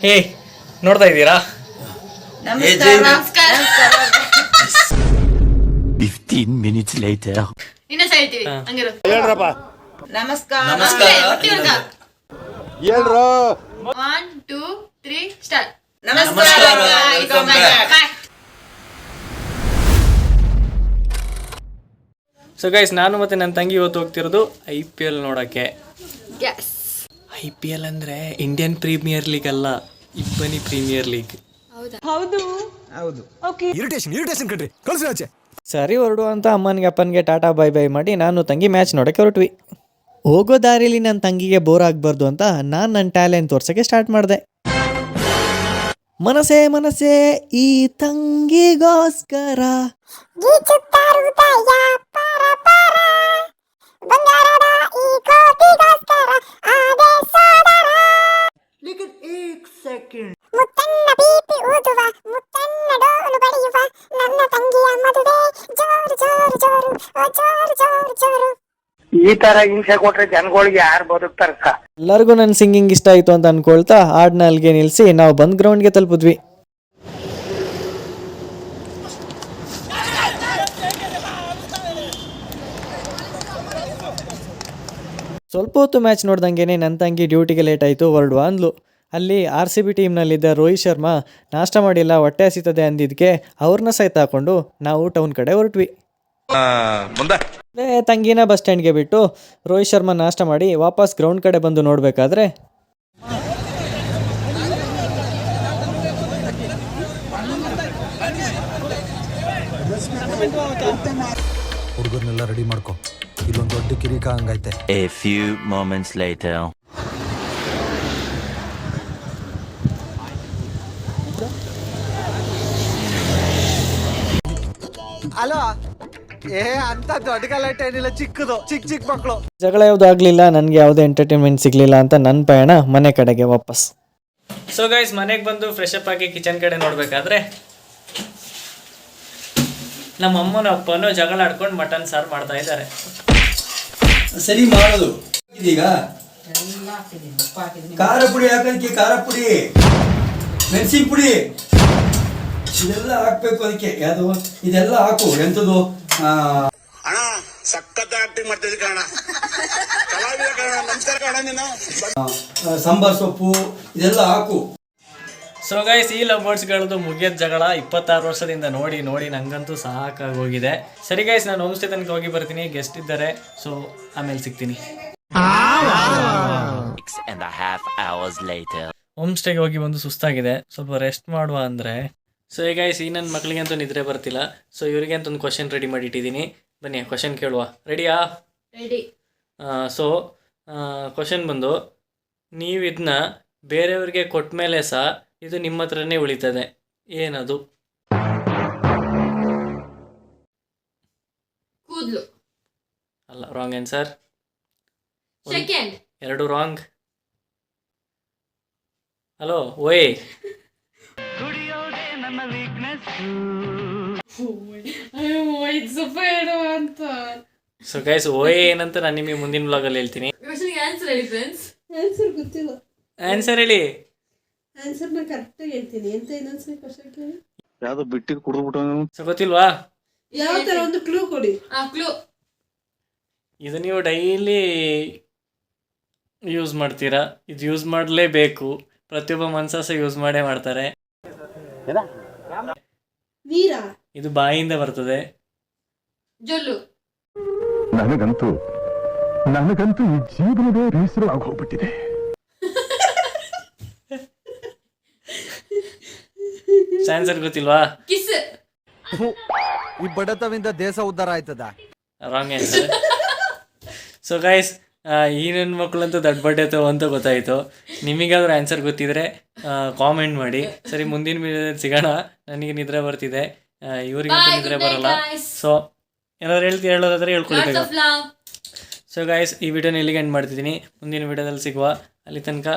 ಹೇ ನೋಡ್ತಾ ಇದ್ದೀರಾ? ನಮಸ್ಕಾರ. 15 minutes later. ಇನ್ನೊಂದ್ಸಲ ಹೇಳ್ತೀವಿ ಹಂಗಿರು. ಹೇಳ್ರಪ್ಪ. ನಮಸ್ಕಾರ. ಹೇಳ್ರು. 1 2 3 ಸ್ಟಾರ್ಟ್. ನಮಸ್ಕಾರ. ಸೊ ಗೈಸ್, ನಾನು ಮತ್ತೆ ನನ್ನ ತಂಗಿ ಇವತ್ತು ಹೋಗ್ತಿರೋದು IPL ನೋಡೋಕ್ಕೆ. IPL ಅಂದರೆ ಇಂಡಿಯನ್ ಪ್ರೀಮಿಯರ್ ಲೀಗ್ ಅಲ್ಲ, ಇಬ್ಬನಿ ಪ್ರೀಮಿಯರ್ ಲೀಗ್. ಇರಿಟೇಷನ್ ಕಣ್ರಿ, ಕಳ್ಸಿ ಆಚೆ. ಸರಿ ಹೊರಡು ಅಂತ ಅಮ್ಮನಿಗೆ ಅಪ್ಪನಿಗೆ ಟಾಟಾ ಬೈ ಬೈ ಮಾಡಿ ನಾನು ತಂಗಿ ಮ್ಯಾಚ್ ನೋಡೋಕ್ಕೆ ಹೊರಟ್ವಿ. ಹೋಗೋ ದಾರಿಲಿ ನನ್ನ ತಂಗಿಗೆ ಬೋರ್ ಆಗಬಾರ್ದು ಅಂತ ನಾನು ನನ್ನ ಟ್ಯಾಲೆಂಟ್ ತೋರ್ಸೋಕ್ಕೆ ಸ್ಟಾರ್ಟ್ ಮಾಡಿದೆ. ಮನಸೇ ಈ ತಂಗಿಗೋಸ್ಕರ ಈ ತರ ಹಿಂಸೆ ಕೊಟ್ರೆ ಜನಗಳಿಗೆ ಯಾರು ಬದುಕ್ತಾರಕ್ಕ? ಎಲ್ಲರಿಗೂ ನನ್ನ ಸಿಂಗಿಂಗ್ ಇಷ್ಟ ಆಯಿತು ಅಂತ ಅನ್ಕೊಳ್ತಾ ಹಾಡನ್ನ ಅಲ್ಲಿಗೆ ನಿಲ್ಲಿಸಿ ನಾವು ಬಂದ್ ಗ್ರೌಂಡ್ಗೆ ತಲುಪಿದ್ವಿ. ಸ್ವಲ್ಪ ಹೊತ್ತು ಮ್ಯಾಚ್ ನೋಡ್ದಂಗೆ ನನ್ನ ತಂಗಿ ಡ್ಯೂಟಿಗೆ ಲೇಟ್ ಆಯಿತು, ಹೊರಡುವ ಅಂದ್ಲು. ಅಲ್ಲಿ RCB ಟೀಮ್ನಲ್ಲಿದ್ದ ರೋಹಿತ್ ಶರ್ಮಾ ನಾಷ್ಟ ಮಾಡಿಲ್ಲ, ಹೊಟ್ಟೆ ಹಸಿತದೆ ಅಂದಿದ್ದಕ್ಕೆ ಅವ್ರನ್ನ ಸಹಿತ ಹಾಕೊಂಡು ನಾವು ಟೌನ್ ಕಡೆ ಹೊರಟ್ವಿ. ತಂಗಿನ ಬಸ್ ಸ್ಟ್ಯಾಂಡ್ಗೆ ಬಿಟ್ಟು ರೋಹಿತ್ ಶರ್ಮಾ ನಾಷ್ಟ ಮಾಡಿ ವಾಪಸ್ ಗ್ರೌಂಡ್ ಕಡೆ ಬಂದು ನೋಡಬೇಕಾದ್ರೆ ಹುಡುಗರ್ನೆಲ್ಲ ರೆಡಿ ಮಾಡ್ಕೊ, ಇಲ್ಲೊಂದು ದೊಡ್ಡ ಕಿರಿಕ ಹಂಗೈತೆ. A few moments later. Hello, ಅಂತ ದೊಡ್ಡ ಗಲಾಟೆ ಏನಿಲ್ಲ, ಚಿಕ್ಕದು ಚಿಕ್ಕ ಮಕ್ಕಳು. ಜಗಳ ಯಾವುದು ಆಗಲಿಲ್ಲ, ನನಗೆ ಯಾವುದೇ ಎಂಟರ್ಟೈನ್ಮೆಂಟ್ ಸಿಗಲಿಲ್ಲ ಅಂತ ನನ್ನ ಪಯಣ ಮನೆ ಕಡೆಗೆ ವಾಪಸ್. ಸೊ ಗೈಸ್, ಮನೆಗೆ ಬಂದು ಫ್ರೆಶ್ ಅಪ್ ಆಗಿ ಕಿಚನ್ ಕಡೆ ನೋಡಬೇಕಾದ್ರೆ ನಮ್ಮ ಅಮ್ಮನ ಅಪ್ಪನೂ ಜಗಳ ಆಡ್ಕೊಂಡು ಮಟನ್ ಸಾರು ಮಾಡ್ತಾ ಇದ್ದಾರೆ. ಸರಿ ಮಾಡೋದು ಇದೀಗ ಖಾರ ಪುಡಿ ಹಾಕೋದಕ್ಕೆ ಖಾರ ಪುಡಿ, ಮೆಣಸಿನ ಪುಡಿ ಇದೆಲ್ಲ ಹಾಕ್ಬೇಕು. ಅದಕ್ಕೆ ಯಾವುದು ಇದೆಲ್ಲ ಹಾಕು. ಎಂಥದ್ದು ಅಣ್ಣ ಸಖತ್ ಆಕ್ಟಿಂಗ್ ಮಾಡ್ತಿದ್ದೆ ಕಣ, ಕಲಾವಿದ ಕಣ. ನಮಸ್ಕಾರ ಕಣ. ನೀನು ಸಾಂಬಾರ್ ಸೊಪ್ಪು ಇದೆಲ್ಲ ಹಾಕು. ಸೊ ಗೈಸ್, ಈ ಲವ್ ಬರ್ಡ್ಸ್ಗಳದ್ದು ಮುಗಿಯೋದು ಜಗಳ 26 ವರ್ಷದಿಂದ ನೋಡಿ ನೋಡಿ ನಂಗಂತೂ ಸಾಕಾಗಿ ಹೋಗಿದೆ. ಸರಿ ಗೈಸ್, ನಾನು ಹೋಮ್ ಸ್ಟೇ ತನಕ ಹೋಗಿ ಬರ್ತೀನಿ, ಗೆಸ್ಟ್ ಇದ್ದಾರೆ. ಸೊ ಆಮೇಲೆ ಸಿಗ್ತೀನಿ. 6.5 hours later. ಹೋಮ್ ಸ್ಟೇಗೆ ಹೋಗಿ ಬಂದು ಸುಸ್ತಾಗಿದೆ, ಸ್ವಲ್ಪ ರೆಸ್ಟ್ ಮಾಡುವ ಅಂದರೆ. ಸೊ ಈಗ ಗೈಸ್, ಈ ನನ್ನ ಮಕ್ಕಳಿಗಂತೂ ನಿದ್ರೆ ಬರ್ತಿಲ್ಲ. ಸೊ ಇವರಿಗೆ ಅಂತ ಒಂದು ಕ್ವಶನ್ ರೆಡಿ ಮಾಡಿ ಇಟ್ಟಿದ್ದೀನಿ. ಬನ್ನಿ ಕ್ವಶನ್ ಕೇಳುವ. ರೆಡಿಯಾ? ರೆಡಿ. ಸೊ ಕ್ವಶನ್ ಬಂದು, ನೀವು ಇದನ್ನ ಬೇರೆಯವ್ರಿಗೆ ಕೊಟ್ಟ ಮೇಲೆ ಸಹ ಇದು ನಿಮ್ಮ ಹತ್ರನೇ ಉಳಿತದೆ, ಏನದು? ಕೂದ್ಲು. ಅಲ್ಲ, wrong answer. Second. 2 wrong. Hello ಓಯ್. ಸೊ ಗೈಸ್, ಓಯ್ ಏನಂತ ನಾನು ನಿಮಗೆ ಮುಂದಿನ ಬ್ಲಾಗಲ್ಲಿ ಹೇಳ್ತೀನಿ. ಆನ್ಸರ್ ಹೇಳಿ ಫ್ರೆಂಡ್ಸ್. ಆನ್ಸರ್ ಹೇಳಿ. ಆನ್ಸರ್ನ ಕರೆಕ್ಟಾಗಿ ಹೇಳ್ತೀನಿ. ಎಂತ ಇನ್ನೊಂದ್ಸರಿ ಕ್ವಶನ್ ಕೇಳಿ. ಯಾವ್ದೋ ಬಿಟ್ಟಿಗೆ ಕುಡಿದ್ಬಿಟ್ಟು. ಸೊ ಗೊತ್ತಿಲ್ವಾ? ಯಾವ ತರ ಒಂದು ಕ್ಲೂ ಕೊಡಿ. ಕ್ಲೂ. ಇದು ನೀವು ಡೈಲಿ ಯೂಸ್ ಮಾಡ್ತೀರಾ, ಇದು ಯೂಸ್ ಮಾಡಲೇಬೇಕು. ಪ್ರತಿಯೊಬ್ಬ ಮನ್ಸಾಸ ಯೂಸ್ ಮಾಡೇ ಮಾಡ್ತಾರೆ. ನೀರಾ? ಇದು ಬಾಯಿಯಿಂದ ಬರ್ತದೆ. ಜೊಲ್ಲು. ನನಗಂತೂ ಈ ಜೀವನವೇ ಬೇಸರ ಆಗೋಗ್ಬಿಟ್ಟಿದೆ. ಆನ್ಸರ್ ಗೊತ್ತಿಲ್ವಾ? ಕಿಸ್. ಈ ಬಡತವಿಂದ ದೇಶ ಉದ್ಧಾರ ಆಯ್ತದ? Wrong answer. ಸೊ ಗೈಸ್, ಈ ನನ್ನ ಮಕ್ಕಳಂತೂ ದೊಡ್ಡ ಬಡ್ಡೆ ಅಂತ ಗೊತ್ತಾಯಿತು. ನಿಮಗಾದ್ರೂ ಆನ್ಸರ್ ಗೊತ್ತಿದ್ರೆ ಕಾಮೆಂಟ್ ಮಾಡಿ. ಸರಿ, ಮುಂದಿನ ವಿಡಿಯೋದಲ್ಲಿ ಸಿಗೋಣ. ನನಗೆ ನಿದ್ರೆ ಬರ್ತಿದೆ, ಇವ್ರಿಗಂತೂ ನಿದ್ರೆ ಬರಲ್ಲ. ಸೊ ಏನಾದ್ರು ಹೇಳೋದಾದ್ರೆ ಹೇಳ್ಕೊಳ್ಬೇಕು. ಸೊ ಗೈಸ್, ಈ ವಿಡಿಯೋನ ಇಲ್ಲಿಗೆ ಎಂಡ್ ಮಾಡ್ತಿದ್ದೀನಿ. ಮುಂದಿನ ವಿಡಿಯೋದಲ್ಲಿ ಸಿಗುವ. ಅಲ್ಲಿ ತನಕ